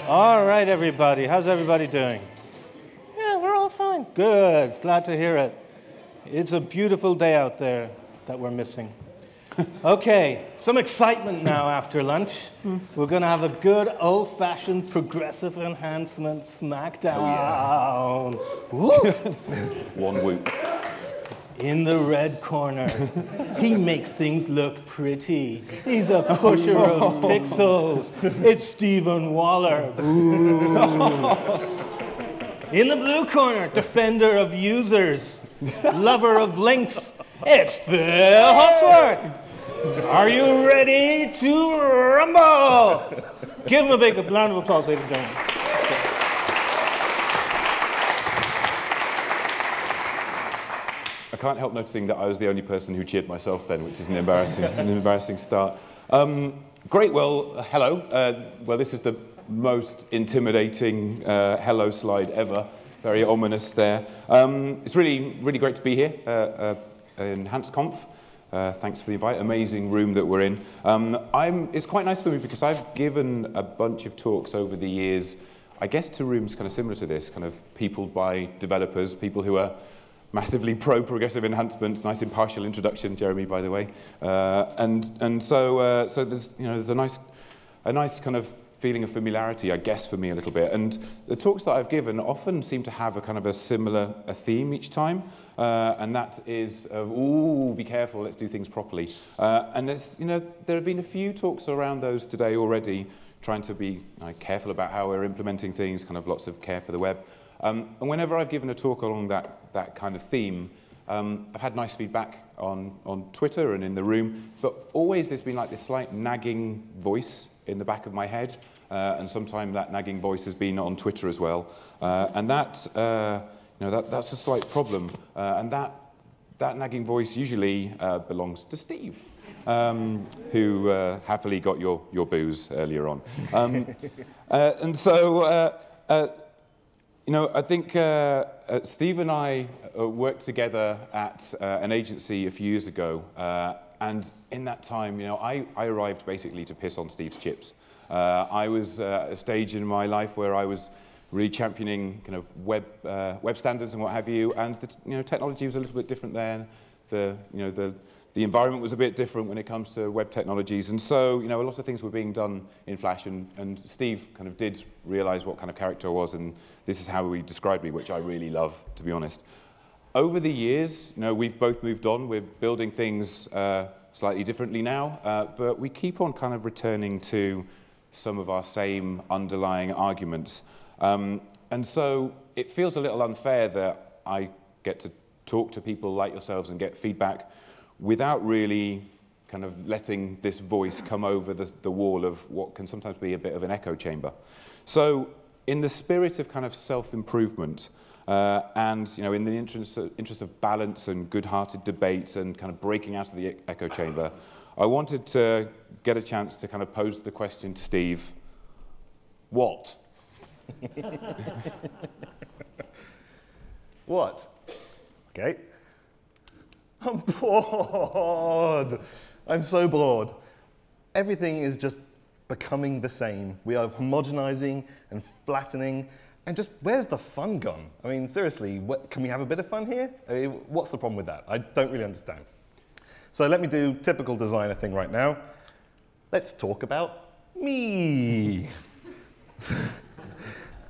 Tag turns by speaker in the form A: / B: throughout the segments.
A: All right, everybody. How's everybody doing? Yeah, we're all fine. Good. Glad to hear it. It's a beautiful day out there that we're missing. Okay, some excitement now after lunch. We're going to have a good old-fashioned progressive enhancement Smackdown.
B: One whoop.
A: In the red corner, he makes things look pretty. He's a pusher of pixels. It's Stephen Waller. In the blue corner, defender of users, lover of links, it's Phil Hawksworth. Are you ready to rumble? Give him a big round of applause, ladies and gentlemen.
B: I can't help noticing that I was the only person who cheered myself then, which is an embarrassing start. Great, well, hello. Well, this is the most intimidating hello slide ever. Very ominous there. It's really, really great to be here in HanceConf. Thanks for the invite. Amazing room that we're in. It's quite nice for me because I've given a bunch of talks over the years, I guess, to rooms kind of similar to this, kind of peopled by developers, people who are massively pro-progressive enhancements. Nice impartial introduction, Jeremy, by the way. So there's a nice kind of feeling of familiarity, I guess, for me a little bit. And the talks that I've given often seem to have a kind of a similar theme each time, and that is, ooh, be careful, let's do things properly. And there have been a few talks around those today already, trying to be careful about how we're implementing things, kind of lots of care for the web. And whenever I've given a talk along that kind of theme, I've had nice feedback on Twitter and in the room, but always there's been like this slight nagging voice in the back of my head, and sometimes that nagging voice has been on Twitter as well, and that's a slight problem, and that nagging voice usually belongs to Steve, who happily got your booze earlier on, and so. I think Steve and I worked together at an agency a few years ago, and in that time, I arrived basically to piss on Steve's chips. I was at a stage in my life where I was really championing kind of web standards and what have you, and the technology was a little bit different then. The environment was a bit different when it comes to web technologies, and so a lot of things were being done in Flash, and Steve kind of did realize what kind of character I was, and this is how he described me, which I really love, to be honest. Over the years, we've both moved on. We're building things slightly differently now, but we keep on kind of returning to some of our same underlying arguments, and so it feels a little unfair that I get to talk to people like yourselves and get feedback without really kind of letting this voice come over the wall of what can sometimes be a bit of an echo chamber. So in the spirit of kind of self-improvement and in the interest of balance and good-hearted debates and kind of breaking out of the echo chamber, I wanted to get a chance to kind of pose the question to Steve, what?
C: What? Okay. I'm bored. I'm so bored. Everything is just becoming the same. We are homogenizing and flattening, and just where's the fun gone? I mean, seriously, can we have a bit of fun here? I mean, what's the problem with that? I don't really understand. So let me do typical designer thing right now. Let's talk about me.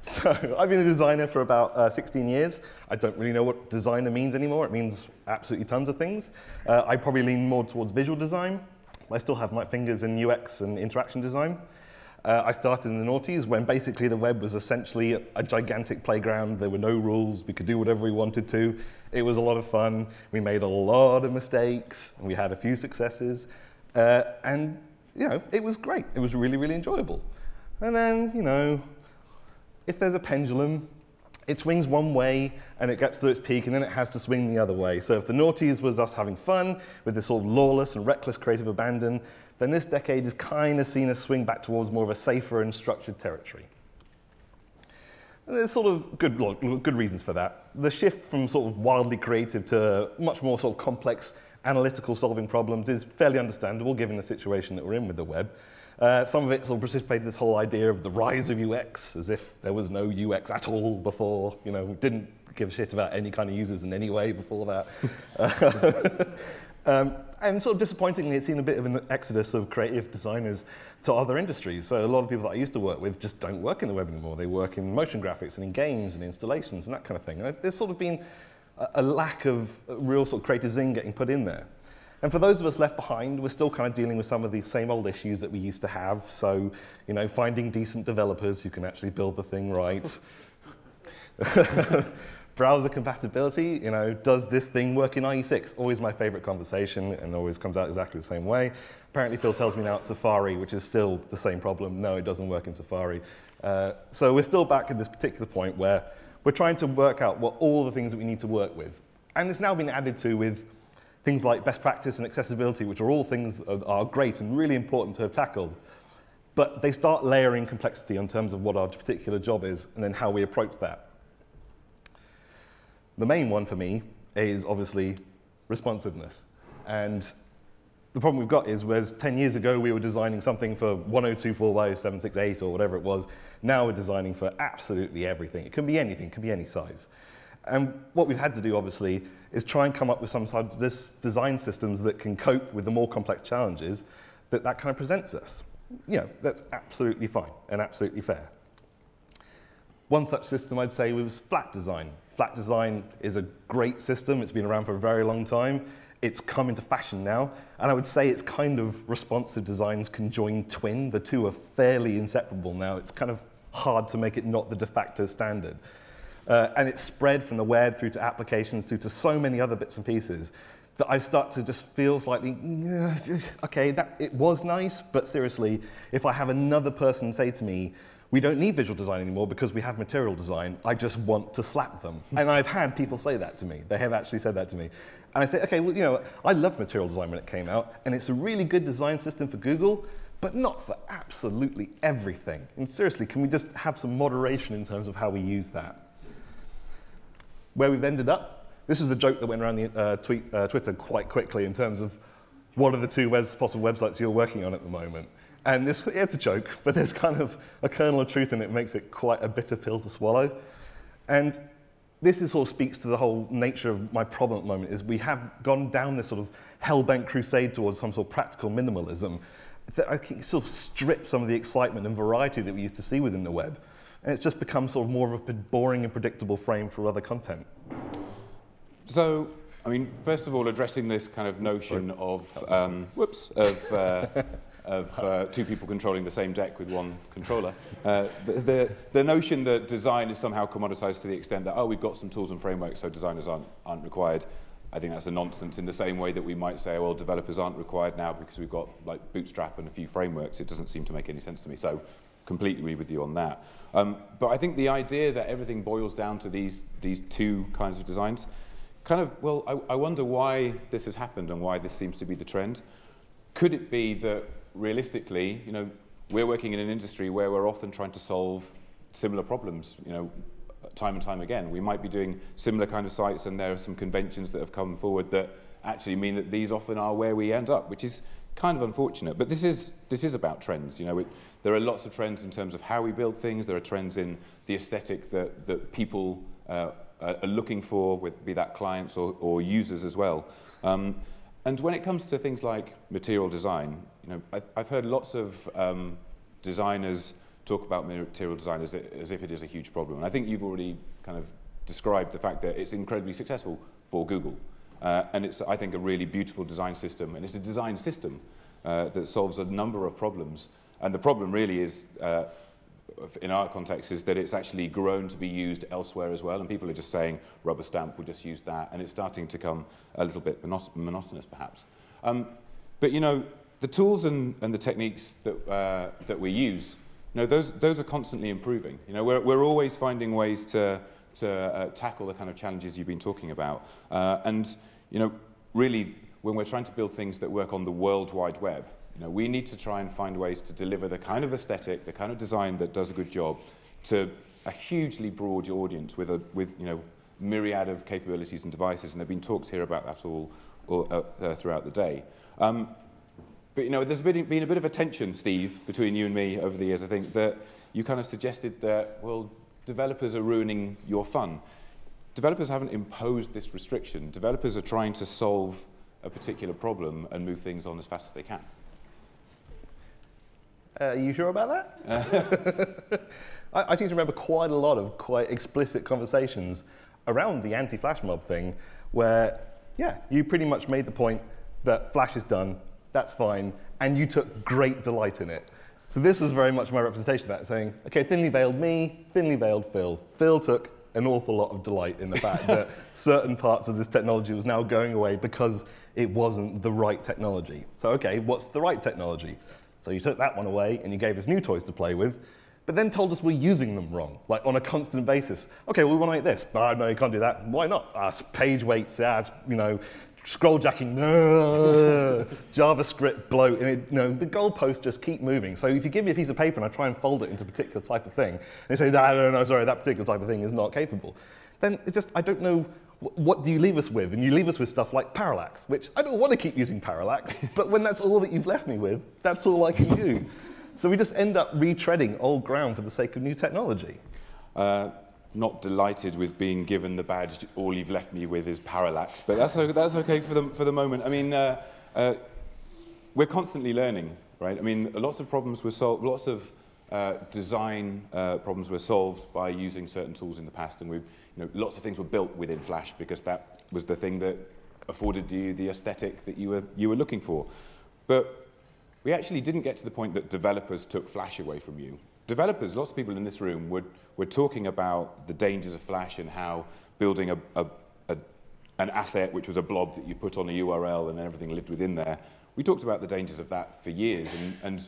C: So I've been a designer for about 16 years. I don't really know what designer means anymore. It means absolutely tons of things. I probably lean more towards visual design. I still have my fingers in UX and interaction design. I started in the noughties when basically the web was essentially a gigantic playground. There were no rules. We could do whatever we wanted to. It was a lot of fun. We made a lot of mistakes, and we had a few successes. And it was great. It was really, really enjoyable. And then, if there's a pendulum, it swings one way and it gets to its peak, and then it has to swing the other way. So if the noughties was us having fun with this sort of lawless and reckless creative abandon, then this decade is kind of seen as swing back towards more of a safer and structured territory. And there's sort of good reasons for that. The shift from sort of wildly creative to much more sort of complex analytical solving problems is fairly understandable given the situation that we're in with the web. Some of it sort of precipitated this whole idea of the rise of UX, as if there was no UX at all before, didn't give a shit about any kind of users in any way before that. And sort of disappointingly, it's seen a bit of an exodus of creative designers to other industries. So a lot of people that I used to work with just don't work in the web anymore. They work in motion graphics and in games and installations and that kind of thing. And there's sort of been a lack of real sort of creative zing getting put in there. And for those of us left behind, we're still kind of dealing with some of these same old issues that we used to have. So, finding decent developers who can actually build the thing right. Browser compatibility, does this thing work in IE6? Always my favorite conversation and always comes out exactly the same way. Apparently Phil tells me now it's Safari, which is still the same problem. No, it doesn't work in Safari. So we're still back at this particular point where we're trying to work out what all the things that we need to work with. And it's now been added to with things like best practice and accessibility, which are all things that are great and really important to have tackled. But they start layering complexity in terms of what our particular job is and then how we approach that. The main one for me is obviously responsiveness. And the problem we've got is, whereas 10 years ago we were designing something for 1024x768 or whatever it was, now we're designing for absolutely everything. It can be anything, it can be any size. And what we've had to do, obviously, is try and come up with some sort of design systems that can cope with the more complex challenges that kind of presents us. That's absolutely fine and absolutely fair. One such system, I'd say, was flat design. Flat design is a great system. It's been around for a very long time. It's come into fashion now. And I would say it's kind of responsive design's conjoined twin. The two are fairly inseparable now. It's kind of hard to make it not the de facto standard. And it's spread from the web through to applications through to so many other bits and pieces that I start to just feel slightly, okay, it was nice, but seriously, if I have another person say to me, we don't need visual design anymore because we have material design, I just want to slap them. And I've had people say that to me. They have actually said that to me. And I say, okay, well, I loved material design when it came out, and it's a really good design system for Google, but not for absolutely everything. And seriously, can we just have some moderation in terms of how we use that? Where we've ended up, this was a joke that went around the Twitter quite quickly in terms of what are the two possible websites you're working on at the moment. And it's a joke, but there's kind of a kernel of truth in it. It makes it quite a bitter pill to swallow. And this sort of speaks to the whole nature of my problem at the moment, is we have gone down this sort of hell-bent crusade towards some sort of practical minimalism that I think sort of strips some of the excitement and variety that we used to see within the web. And it's just become sort of more of a boring and predictable frame for other content.
B: So, I mean, first of all, addressing this kind of notion of, two people controlling the same deck with one controller. The notion that design is somehow commoditized to the extent that, we've got some tools and frameworks, so designers aren't required. I think that's a nonsense, in the same way that we might say, well, developers aren't required now because we've got like Bootstrap and a few frameworks. It doesn't seem to make any sense to me. So completely agree with you on that. But I think the idea that everything boils down to these two kinds of designs, kind of, well, I wonder why this has happened and why this seems to be the trend. Could it be that realistically, we're working in an industry where we're often trying to solve similar problems, time and time again. We might be doing similar kind of sites, and there are some conventions that have come forward that actually mean that these often are where we end up, which is kind of unfortunate. But this is about trends. There are lots of trends in terms of how we build things. There are trends in the aesthetic that people are looking for, be that clients or users as well. And when it comes to things like material design, I've heard lots of designers talk about material design as if it is a huge problem. And I think you've already kind of described the fact that it's incredibly successful for Google. And it's, I think, a really beautiful design system. And it's a design system that solves a number of problems. And the problem really is, in our context, is that it's actually grown to be used elsewhere as well. And people are just saying, rubber stamp, we'll just use that. And it's starting to become a little bit monotonous, perhaps. But, the tools and the techniques that we use, those are constantly improving. We're always finding ways to tackle the kind of challenges you've been talking about. And, really, when we're trying to build things that work on the World Wide Web, we need to try and find ways to deliver the kind of aesthetic, the kind of design that does a good job to a hugely broad audience with myriad of capabilities and devices. And there have been talks here about that all throughout the day. But there's been a bit of a tension, Steve, between you and me over the years. I think that you kind of suggested that, well, developers are ruining your fun. Developers haven't imposed this restriction. Developers are trying to solve a particular problem and move things on as fast as they can.
C: Are you sure about that? I seem to remember quite a lot of quite explicit conversations around the anti-Flash mob thing where, yeah, you pretty much made the point that Flash is done, that's fine, and you took great delight in it. So this was very much my representation of that, saying, okay, thinly veiled me, thinly veiled Phil. Phil took an awful lot of delight in the fact that certain parts of this technology was now going away because it wasn't the right technology. So okay, what's the right technology? So you took that one away and you gave us new toys to play with, but then told us we're using them wrong, like on a constant basis. Okay, well, we want to make this. Oh, no, you can't do that. Why not? Page weights, scroll jacking, JavaScript bloat, and the goalposts just keep moving. So if you give me a piece of paper and I try and fold it into a particular type of thing, and they say, no, sorry, that particular type of thing is not capable, then I don't know, what do you leave us with? And you leave us with stuff like parallax, which I don't want to keep using parallax, but when that's all that you've left me with, that's all I can do. So we just end up retreading old ground for the sake of new technology.
B: Not delighted with being given the badge, all you've left me with is parallax, but that's okay for the moment. I mean, we're constantly learning, right? I mean, lots of problems were solved, lots of design problems were solved by using certain tools in the past, and lots of things were built within Flash because that was the thing that afforded you the aesthetic that you were looking for. But we actually didn't get to the point that developers took Flash away from you. Developers, lots of people in this room, were talking about the dangers of Flash and how building an asset, which was a blob that you put on a URL and everything lived within there. We talked about the dangers of that for years, and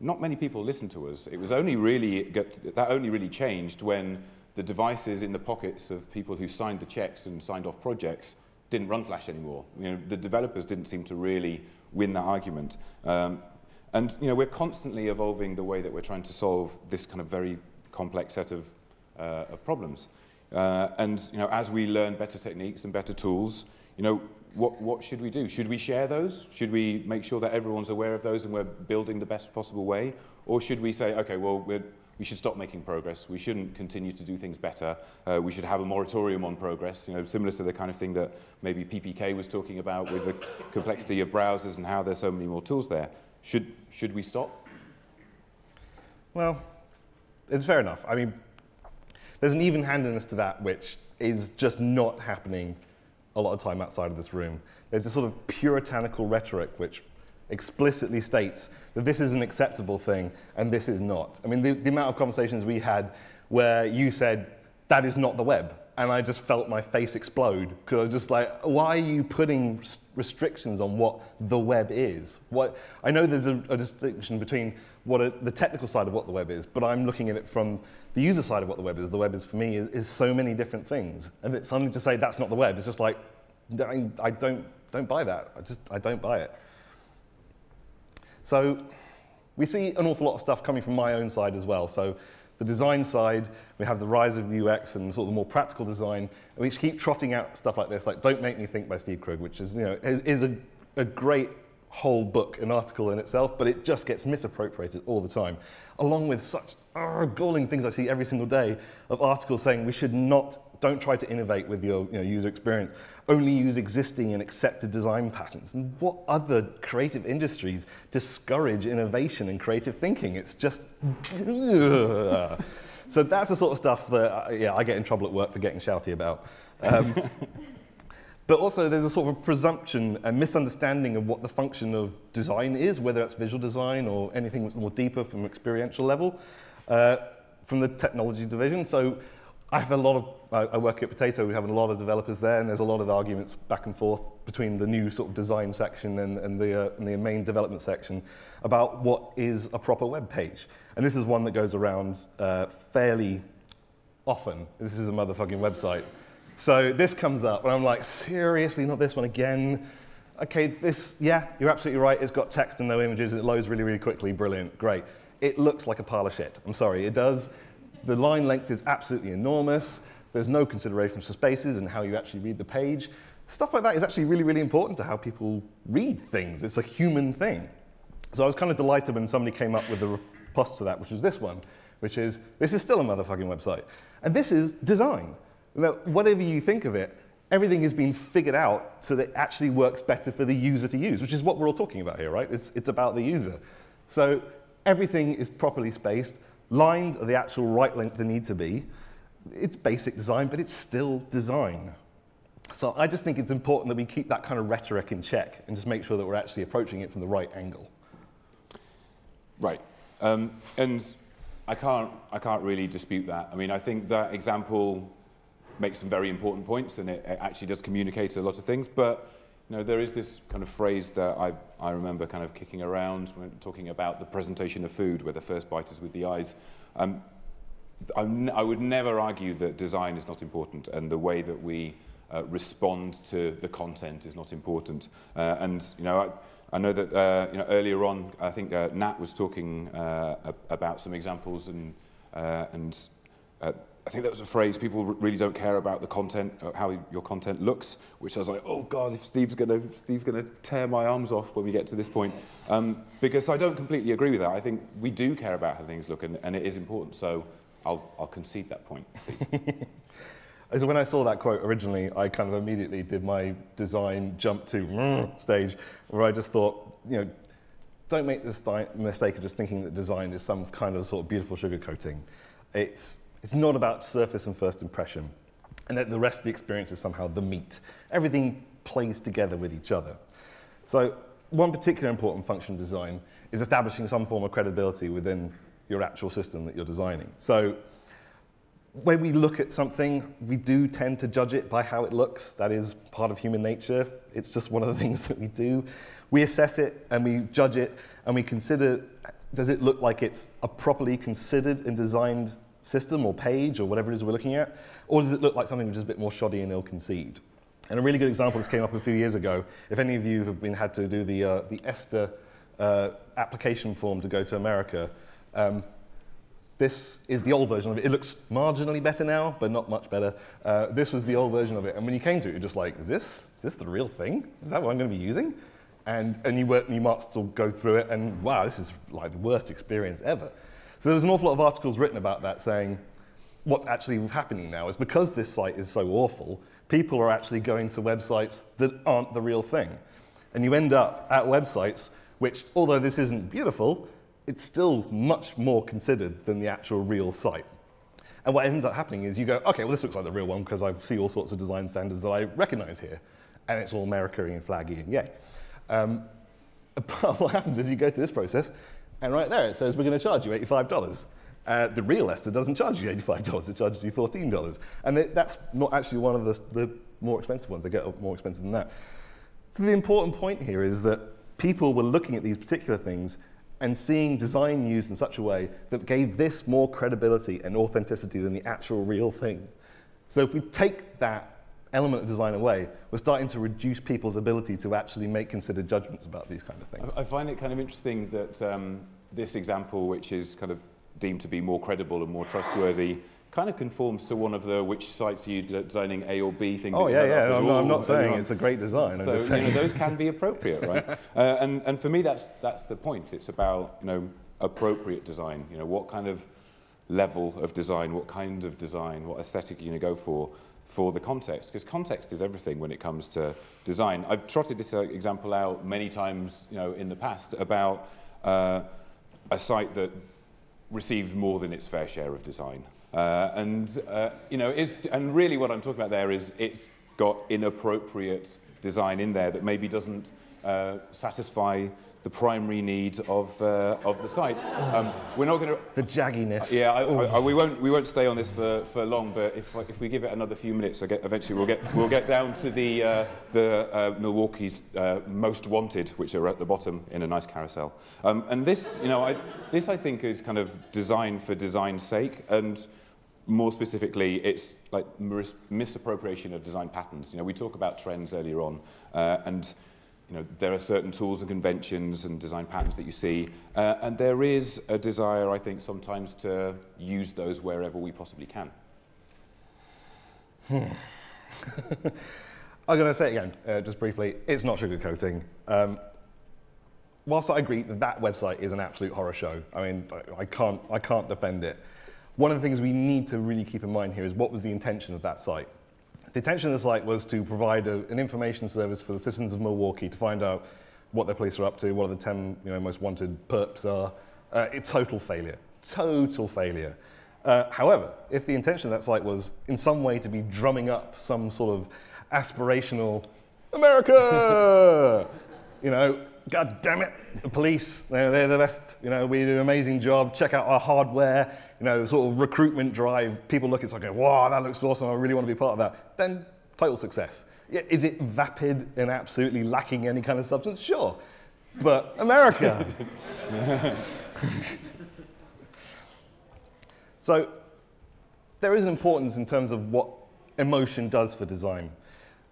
B: not many people listened to us. It was that only really changed when the devices in the pockets of people who signed the checks and signed off projects didn't run Flash anymore. The developers didn't seem to really win that argument. And we're constantly evolving the way that we're trying to solve this kind of very complex set of problems. And as we learn better techniques and better tools, what should we do? Should we share those? Should we make sure that everyone's aware of those and we're building the best possible way? Or should we say, okay, well, we should stop making progress. We shouldn't continue to do things better. We should have a moratorium on progress, similar to the kind of thing that maybe PPK was talking about with the complexity of browsers and how there's so many more tools there. Should we stop?
C: Well, it's fair enough. I mean, there's an even-handedness to that which is just not happening a lot of time outside of this room. There's this sort of puritanical rhetoric which explicitly states that this is an acceptable thing and this is not. I mean, the amount of conversations we had where you said, that is not the web. And I just felt my face explode because I was just like, why are you putting restrictions on what the web is? I know there's a distinction between the technical side of what the web is, but I'm looking at it from the user side of what the web is. The web is, for me, is so many different things. And it's something to say that's not the web. It's just like, I don't buy that. I don't buy it. So we see an awful lot of stuff coming from my own side as well. So the design side, we have the rise of the UX and sort of the more practical design. And we keep trotting out stuff like this, like Don't Make Me Think by Steve Krug, which is, is a great whole book, an article in itself, but it just gets misappropriated all the time, along with such galling things I see every single day of articles saying we should don't try to innovate with your user experience, only use existing and accepted design patterns. And what other creative industries discourage innovation and creative thinking? It's just, So that's the sort of stuff that I get in trouble at work for getting shouty about. But also there's a sort of a presumption and misunderstanding of what the function of design is, whether that's visual design or anything more deeper from an experiential level, from the technology division. So I have I work at Potato, we have a lot of developers there, and there's a lot of arguments back and forth between the new sort of design section and the main development section about what is a proper web page. And this is one that goes around fairly often. This is a motherfucking website. So this comes up, and I'm like, seriously, not this one again? Okay, yeah, you're absolutely right. It's got text and no images, and it loads really, really quickly. Brilliant, great. It looks like a pile of shit. I'm sorry, it does. The line length is absolutely enormous. There's no consideration for spaces and how you actually read the page. Stuff like that is actually really, really important to how people read things. It's a human thing. So I was kind of delighted when somebody came up with the response to that, which was this one, which is, this is still a motherfucking website. And this is design. Now, whatever you think of it, everything has been figured out so that it actually works better for the user to use, which is what we're all talking about here, right? It's about the user. So everything is properly spaced. Lines are the actual right length they need to be. It's basic design, but it's still design. So I just think it's important that we keep that kind of rhetoric in check and just make sure that we're actually approaching it from the right angle.
B: Right. And I can't really dispute that. I mean, I think that example makes some very important points, and it actually does communicate a lot of things. But you know, there is this kind of phrase that I remember kind of kicking around when talking about the presentation of food, where the first bite is with the eyes. I would never argue that design is not important, and the way that we respond to the content is not important. And you know, I know that you know, earlier on, I think Nat was talking about some examples, and I think that was a phrase, people really don't care about the content, how your content looks, which I was like, oh God, if Steve's gonna tear my arms off when we get to this point. Because I don't completely agree with that. I think we do care about how things look, and it is important. So I'll concede that point, Steve.
C: So when I saw that quote originally, I kind of immediately did my design jump to stage, where I just thought, you know, don't make this mistake of just thinking that design is some kind of sort of beautiful sugarcoating. It's not about surface and first impression, and that the rest of the experience is somehow the meat. Everything plays together with each other. So one particular important function of design is establishing some form of credibility within your actual system that you're designing. So when we look at something, we do tend to judge it by how it looks. That is part of human nature. It's just one of the things that we do. We assess it and we judge it and we consider, does it look like it's a properly considered and designed system or page or whatever it is we're looking at? Or does it look like something which is a bit more shoddy and ill-conceived? And a really good example, this came up a few years ago. If any of you have had to do the ESTA application form to go to America, this is the old version of it. It looks marginally better now, but not much better. This was the old version of it. And when you came to it, you're just like, is this the real thing? Is that what I'm going to be using? And you might still go through it, and wow, this is like the worst experience ever. So there was an awful lot of articles written about that, saying what's actually happening now is because this site is so awful, people are actually going to websites that aren't the real thing. And you end up at websites which, although this isn't beautiful, it's still much more considered than the actual real site. And what ends up happening is you go, okay, well, this looks like the real one because I see all sorts of design standards that I recognize here. And it's all America and flaggy and yay. But what happens is you go through this process, and right there it says we're going to charge you $85. The real ESTA doesn't charge you $85, it charges you $14. And that's not actually one of the more expensive ones. They get more expensive than that. So the important point here is that people were looking at these particular things and seeing design used in such a way that gave this more credibility and authenticity than the actual real thing. So if we take that element of design away, we're starting to reduce people's ability to actually make considered judgments about these kind of things.
B: I find it kind of interesting that this example, which is kind of deemed to be more credible and more trustworthy, kind of conforms to one of the which sites are you designing A or B thing.
C: Oh yeah. I'm not saying it's a great design.
B: So you know, those can be appropriate, right? And for me, that's the point. It's about, you know, appropriate design. You know, what kind of level of design, what kind of design, what aesthetic are you going to go for the context, because context is everything when it comes to design. I've trotted this example out many times, you know, in the past about a site that received more than its fair share of design. You know, and really what I'm talking about there is it's got inappropriate design in there that maybe doesn't satisfy the primary need of the site. We're not going to...
C: The jagginess.
B: Yeah, we won't stay on this for long, but if we give it another few minutes, eventually we'll get down to the Milwaukee's most wanted, which are at the bottom in a nice carousel. And this, you know, this I think is kind of design for design's sake, and more specifically, it's like misappropriation of design patterns. You know, we talk about trends earlier on, and you know, there are certain tools and conventions and design patterns that you see, and there is a desire, I think, sometimes to use those wherever we possibly can.
C: I'm going to say it again, just briefly. It's not sugarcoating. whilst I agree that that website is an absolute horror show, I mean, I can't defend it. One of the things we need to really keep in mind here is what was the intention of that site. The intention of the site was to provide an information service for the citizens of Milwaukee to find out what their police are up to, what are the 10 most wanted perps are. It's total failure, total failure. However, if the intention of that site was in some way to be drumming up some sort of aspirational America, God damn it, the police, they're the best, we do an amazing job, check out our hardware, sort of recruitment drive, people look at it and go, wow, that looks awesome, I really want to be part of that, then total success. Is it vapid and absolutely lacking any kind of substance? Sure, but America. So there is an importance in terms of what emotion does for design.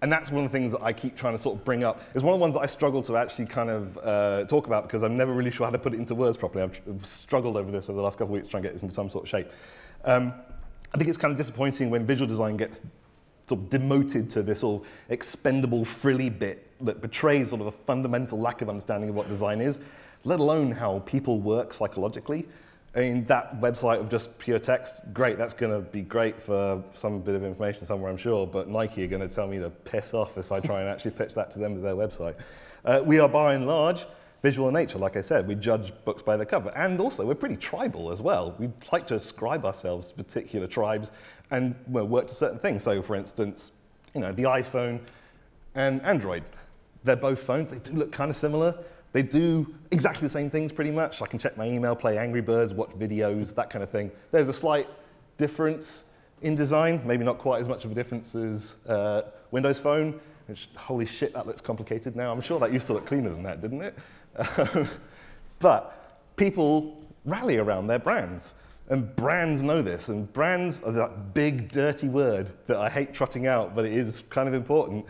C: And that's one of the things that I keep trying to sort of bring up. It's one of the ones that I struggle to actually kind of talk about because I'm never really sure how to put it into words properly. I've struggled over this over the last couple of weeks trying to get this into some sort of shape. I think it's kind of disappointing when visual design gets sort of demoted to this sort of expendable, frilly bit that betrays sort of a fundamental lack of understanding of what design is, let alone how people work psychologically. I mean, that website of just pure text, great, that's going to be great for some bit of information somewhere, I'm sure, but Nike are going to tell me to piss off if I try and actually pitch that to them as their website. We are, by and large, visual in nature, like I said. We judge books by their cover. And also, we're pretty tribal as well. We like to ascribe ourselves to particular tribes and work to certain things. So, for instance, the iPhone and Android, they're both phones. They do look kind of similar. They do exactly the same things pretty much. I can check my email, play Angry Birds, watch videos, that kind of thing. There's a slight difference in design, maybe not quite as much of a difference as Windows Phone, which, holy shit, that looks complicated now. I'm sure that used to look cleaner than that, didn't it? But people rally around their brands, and brands know this, and brands are that big, dirty word that I hate trotting out, but it is kind of important.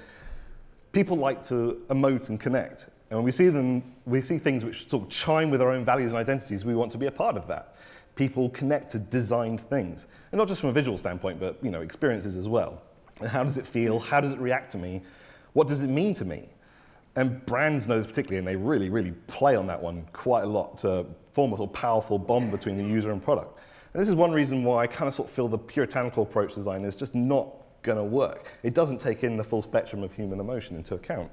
C: People like to emote and connect. And when we see them, we see things which sort of chime with our own values and identities, we want to be a part of that. People connect to designed things. And not just from a visual standpoint, but experiences as well. And how does it feel? How does it react to me? What does it mean to me? And brands know this particularly, and they really, really play on that one quite a lot to form a sort of powerful bond between the user and product. And this is one reason why I kind of sort of feel the puritanical approach to design is just not going to work. It doesn't take in the full spectrum of human emotion into account.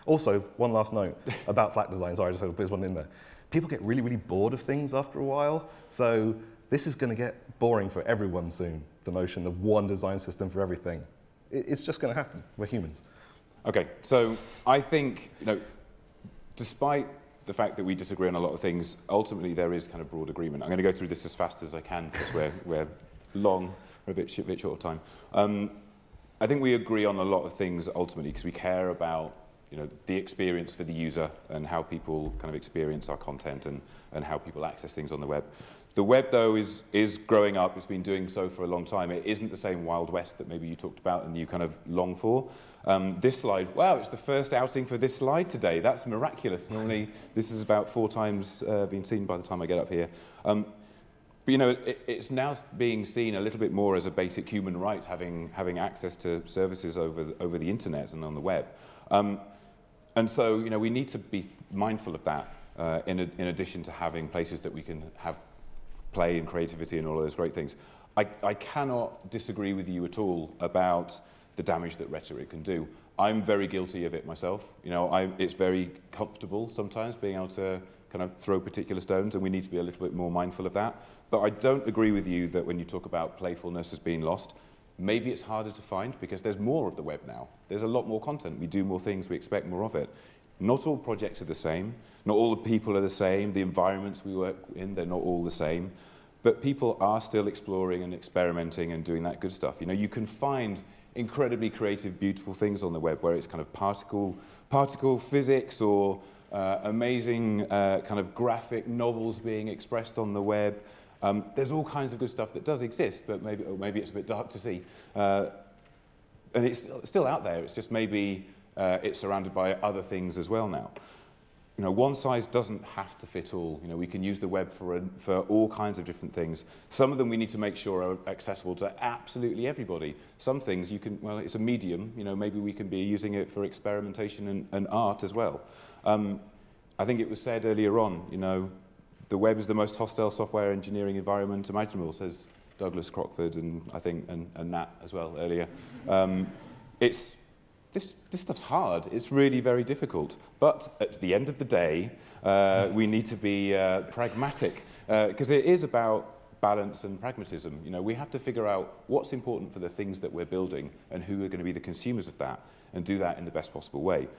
C: Also, one last note about flat design. Sorry, I just had to put this one in there. People get really, really bored of things after a while. So this is going to get boring for everyone soon, the notion of one design system for everything. It's just going to happen. We're humans.
B: Okay, so I think, despite the fact that we disagree on a lot of things, ultimately there is kind of broad agreement. I'm going to go through this as fast as I can because we're long, we're a bit short of time. I think we agree on a lot of things ultimately because we care about the experience for the user and how people kind of experience our content and how people access things on the web. The web, though, is growing up. It's been doing so for a long time. It isn't the same Wild West that maybe you talked about and you kind of long for. This slide, wow, it's the first outing for this slide today. That's miraculous. Normally, this is about 4 times being seen by the time I get up here. But it's now being seen a little bit more as a basic human right, having access to services over the internet and on the web. And so, we need to be mindful of that in addition to having places that we can have play and creativity and all of those great things. I cannot disagree with you at all about the damage that rhetoric can do. I'm very guilty of it myself. It's very comfortable sometimes being able to kind of throw particular stones, and we need to be a little bit more mindful of that. But I don't agree with you that when you talk about playfulness as being lost, maybe it's harder to find because there's more of the web now. There's a lot more content. We do more things. We expect more of it. Not all projects are the same. Not all the people are the same. The environments we work in, they're not all the same. But people are still exploring and experimenting and doing that good stuff. You can find incredibly creative, beautiful things on the web where it's kind of particle physics or amazing kind of graphic novels being expressed on the web. There's all kinds of good stuff that does exist, but maybe it's a bit dark to see. And it's still out there. It's just maybe it's surrounded by other things as well now. One size doesn't have to fit all. We can use the web for all kinds of different things. Some of them we need to make sure are accessible to absolutely everybody. Some things it's a medium. Maybe we can be using it for experimentation and art as well. I I think it was said earlier on, you know, the web is the most hostile software engineering environment imaginable, says Douglas Crockford, and I think, and Nat as well earlier. This stuff's hard. It's really very difficult. But at the end of the day, we need to be pragmatic, because it is about balance and pragmatism. You know, we have to figure out what's important for the things that we're building and who are going to be the consumers of that, and do that in the best possible way.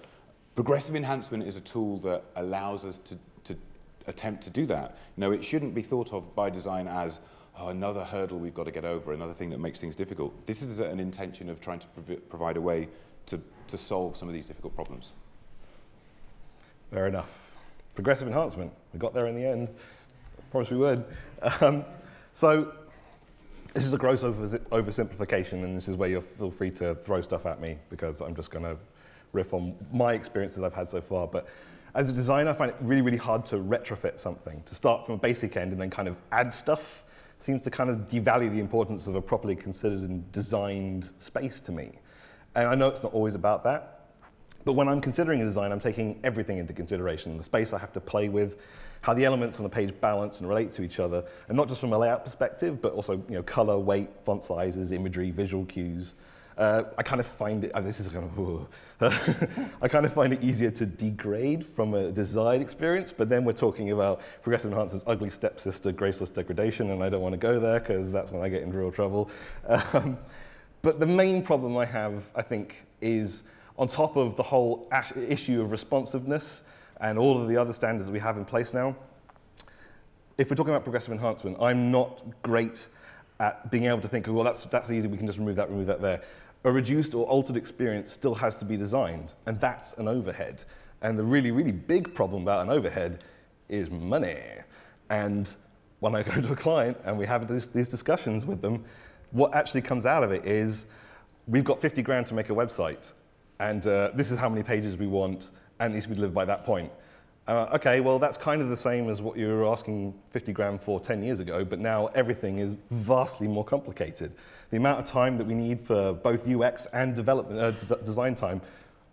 B: Progressive enhancement is a tool that allows us to attempt to do that. You know, it shouldn't be thought of by design as, oh, another hurdle we've got to get over, another thing that makes things difficult. This is an intention of trying to provide a way to solve some of these difficult problems.
C: Fair enough. Progressive enhancement. We got there in the end. I promised we would. So this is a gross oversimplification, and this is where you'll feel free to throw stuff at me, because I'm just going to riff on my experiences I've had so far. But as a designer, I find it really, really hard to retrofit something. To start from a basic end and then kind of add stuff seems to kind of devalue the importance of a properly considered and designed space to me. And I know it's not always about that, but when I'm considering a design, I'm taking everything into consideration. The space I have to play with, how the elements on the page balance and relate to each other, and not just from a layout perspective, but also, you know, color, weight, font sizes, imagery, visual cues. I kind of find it, this is kind of, I kind of find it easier to degrade from a design experience, but then we're talking about progressive enhancement's ugly stepsister, graceless degradation, and I don't want to go there because that's when I get into real trouble. But the main problem I have, I think, is on top of the whole issue of responsiveness and all of the other standards we have in place now, if we're talking about progressive enhancement, I'm not great at being able to think, well, that's easy, we can just remove that there. A reduced or altered experience still has to be designed, and that's an overhead. And the really, really big problem about an overhead is money. And when I go to a client and we have these discussions with them, what actually comes out of it is, we've got 50 grand to make a website, and this is how many pages we want, and it needs to be delivered by that point. Okay, well, that's kind of the same as what you were asking 50 grand for 10 years ago, but now everything is vastly more complicated. The amount of time that we need for both UX and development, design time,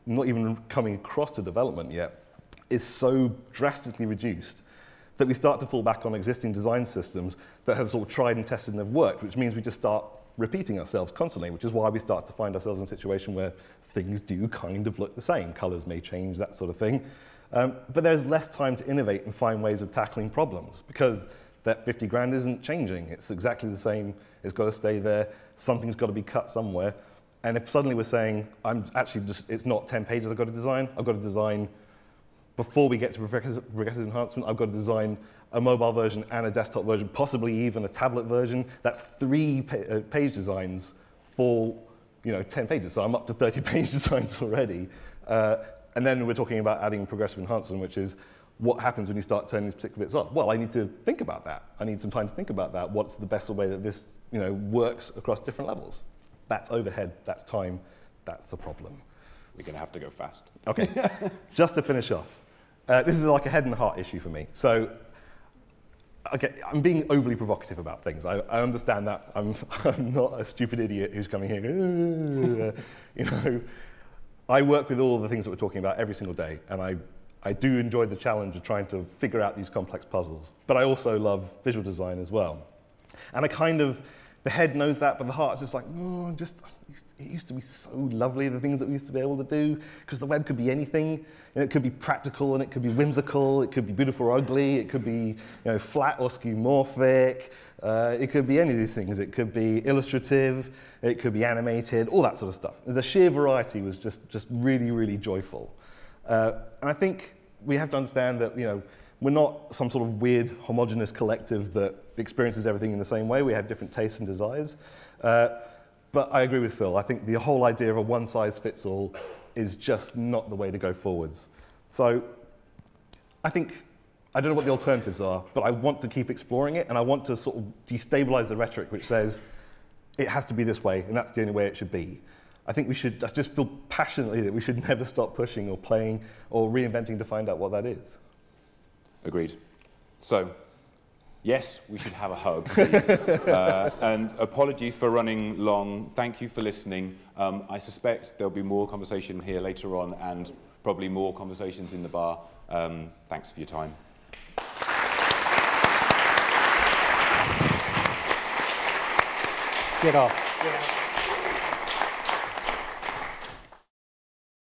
C: not even coming across to development yet, is so drastically reduced that we start to fall back on existing design systems that have sort of tried and tested and have worked, which means we just start repeating ourselves constantly, which is why we start to find ourselves in a situation where things do kind of look the same. Colors may change, that sort of thing. But there's less time to innovate and find ways of tackling problems, because that 50 grand isn't changing. It's exactly the same. It's got to stay there. Something's got to be cut somewhere. And if suddenly we're saying, it's not 10 pages I've got to design, I've got to design, before we get to progressive enhancement, I've got to design a mobile version and a desktop version, possibly even a tablet version. That's 3 page designs for 10 pages. So I'm up to 30 page designs already. And then we're talking about adding progressive enhancement, which is what happens when you start turning these particular bits off. Well, I need to think about that. I need some time to think about that. What's the best way that this works across different levels? That's overhead, that's time, that's the problem.
B: We're going to have to go fast.
C: Okay, just to finish off. This is like a head and heart issue for me. So, okay, I'm being overly provocative about things. I understand that. I'm not a stupid idiot who's coming here, I work with all of the things that we're talking about every single day, and I do enjoy the challenge of trying to figure out these complex puzzles. But I also love visual design as well. And the head knows that, but the heart's just like, no, it used to be so lovely, the things that we used to be able to do, because the web could be anything. It could be practical, and it could be whimsical, it could be beautiful or ugly, it could be flat or skeuomorphic, it could be any of these things. It could be illustrative, it could be animated, all that sort of stuff. The sheer variety was just really, really joyful. And I think we have to understand that we're not some sort of weird homogenous collective that experiences everything in the same way. We have different tastes and desires. But I agree with Phil. I think the whole idea of a one-size-fits-all is just not the way to go forwards. So I don't know what the alternatives are, but I want to keep exploring it, and I want to sort of destabilize the rhetoric which says it has to be this way, and that's the only way it should be. I think we should just feel passionately that we should never stop pushing or playing or reinventing to find out what that is.
B: Agreed. So, yes, we should have a hug. And apologies for running long. Thank you for listening. I suspect there'll be more conversation here later on, and probably more conversations in the bar. Thanks for your time.
A: Get off.
D: Yeah.